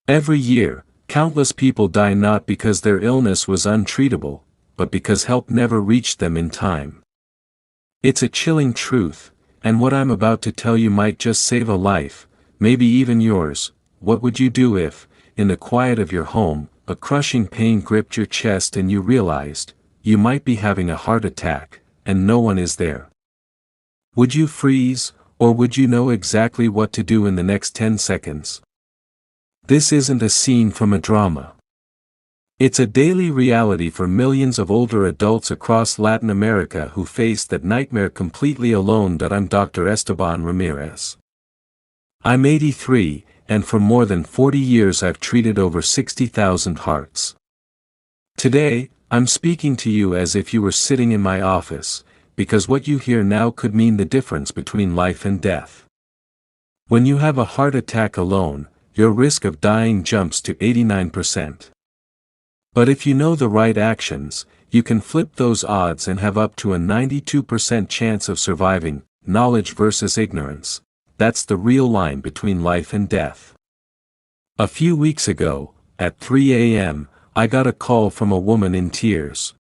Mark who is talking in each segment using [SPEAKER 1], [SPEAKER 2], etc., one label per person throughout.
[SPEAKER 1] Every year, countless people die not because their illness was untreatable, but because help never reached them in time. It's a chilling truth, and what I'm about to tell you might just save a life, maybe even yours. What would you do if, in the quiet of your home, a crushing pain gripped your chest and you realized you might be having a heart attack, and no one is there? Would you freeze, or would you know exactly what to do in the next 10 seconds? This isn't a scene from a drama. It's a daily reality for millions of older adults across Latin America who face that nightmare completely alone. I'm Dr. Esteban Ramirez. I'm 83, and for more than 40 years I've treated over 60,000 hearts. Today, I'm speaking to you as if you were sitting in my office, because what you hear now could mean the difference between life and death. When you have a heart attack alone, your risk of dying jumps to 89%. But if you know the right actions, you can flip those odds and have up to a 92% chance of surviving. Knowledge versus ignorance. That's the real line between life and death. A few weeks ago, at 3 a.m., I got a call from a woman in tears.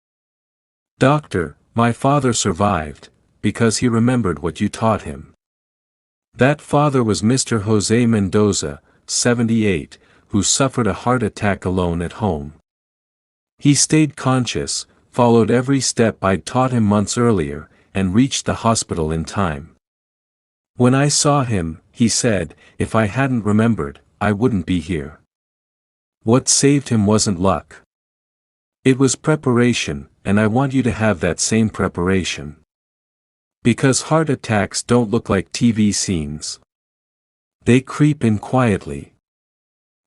[SPEAKER 1] "Doctor, my father survived, because he remembered what you taught him." That father was Mr. Jose Mendoza, 78, who suffered a heart attack alone at home. He stayed conscious, followed every step I'd taught him months earlier, and reached the hospital in time. When I saw him, he said, "If I hadn't remembered, I wouldn't be here." What saved him wasn't luck. It was preparation, and I want you to have that same preparation. Because heart attacks don't look like TV scenes. They creep in quietly.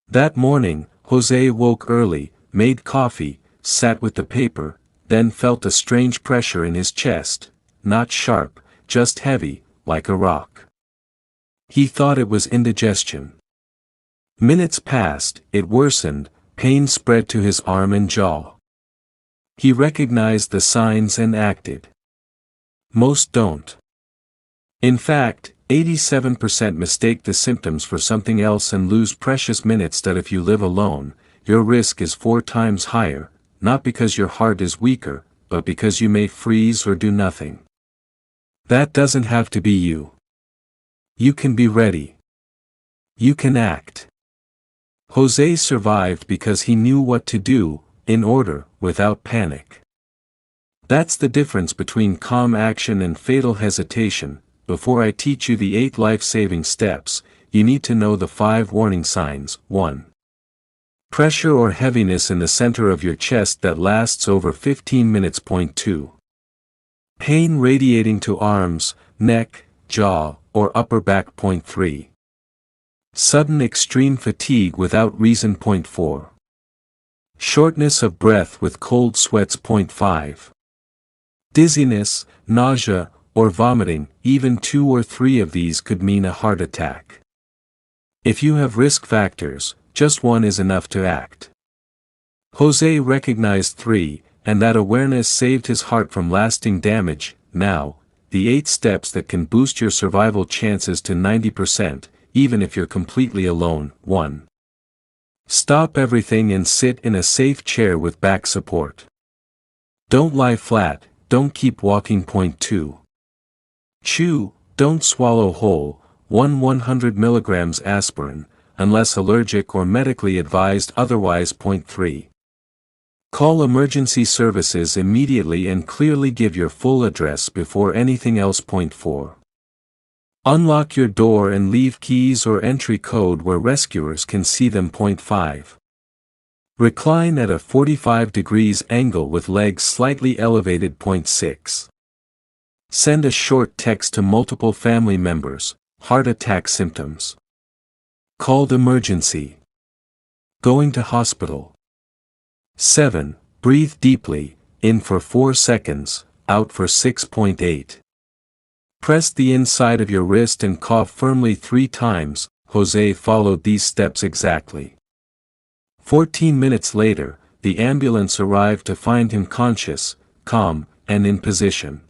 [SPEAKER 1] That morning, Jose woke early, made coffee, sat with the paper, then felt a strange pressure in his chest, not sharp, just heavy, like a rock. He thought it was indigestion. Minutes passed, it worsened, pain spread to his arm and jaw. He recognized the signs and acted. Most don't. In fact, 87% mistake the symptoms for something else and lose precious minutes. That if you live alone, your risk is 4 times higher, not because your heart is weaker, but because you may freeze or do nothing. That doesn't have to be you. You can be ready. You can act. Jose survived because he knew what to do, in order, without panic. That's the difference between calm action and fatal hesitation. Before I teach you the 8 life-saving steps, you need to know the 5 warning signs. 1. Pressure or heaviness in the center of your chest that lasts over 15 minutes. 2. Pain radiating to arms, neck, jaw, or upper back. 3. Sudden extreme fatigue without reason. 4. Shortness of breath with cold sweats. 5. Dizziness, nausea, or vomiting. Even 2 or 3 of these could mean a heart attack. If you have risk factors, just 1 is enough to act. Jose recognized 3, and that awareness saved his heart from lasting damage. Now, the 8 steps that can boost your survival chances to 90%, even if you're completely alone. 1. Stop everything and sit in a safe chair with back support. Don't lie flat, don't keep walking. 2. Chew, don't swallow whole. 100 mg aspirin, unless allergic or medically advised otherwise. 3. Call emergency services immediately and clearly give your full address before anything else. 4. Unlock your door and leave keys or entry code where rescuers can see them. 5. Recline at a 45 degrees angle with legs slightly elevated. 6. Send a short text to multiple family members. Heart attack symptoms. Called emergency. Going to hospital. 7. Breathe deeply, in for 4 seconds, out for 6.8. Press the inside of your wrist and cough firmly 3 times. Jose followed these steps exactly. 14 minutes later, the ambulance arrived to find him conscious, calm, and in position.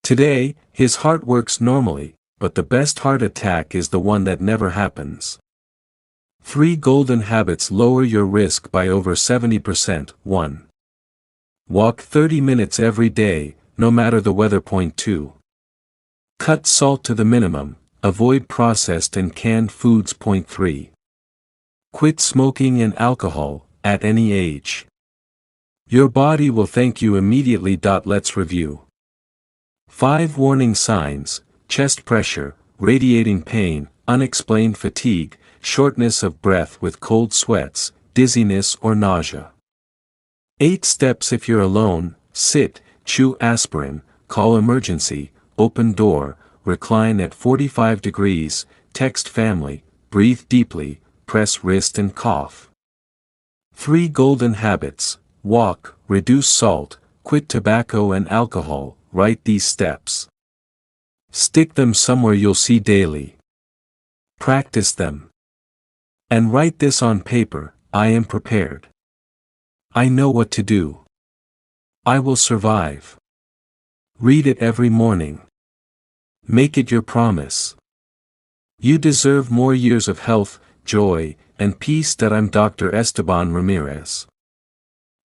[SPEAKER 1] Today, his heart works normally, but the best heart attack is the one that never happens. 3 golden habits lower your risk by over 70%. 1. Walk 30 minutes every day, no matter the weather. 2. Cut salt to the minimum, avoid processed and canned foods. 3. Quit smoking and alcohol, at any age. Your body will thank you immediately. Let's review. 5 warning signs: chest pressure, radiating pain, unexplained fatigue, shortness of breath with cold sweats, dizziness or nausea. 8 steps: if you're alone, sit, chew aspirin, call emergency, open door, recline at 45 degrees, text family, breathe deeply, press wrist and cough. 3 golden habits: walk, reduce salt, quit tobacco and alcohol. Write these steps. Stick them somewhere you'll see daily. Practice them. And write this on paper: I am prepared. I know what to do. I will survive. Read it every morning. Make it your promise. You deserve more years of health, joy, and peace. I'm Dr. Esteban Ramirez.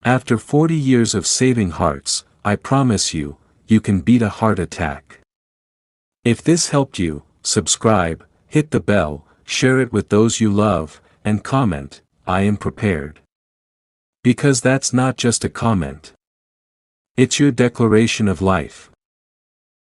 [SPEAKER 1] After 40 years of saving hearts, I promise you, you can beat a heart attack. If this helped you, subscribe, hit the bell, share it with those you love, and comment, I am prepared. Because that's not just a comment. It's your declaration of life.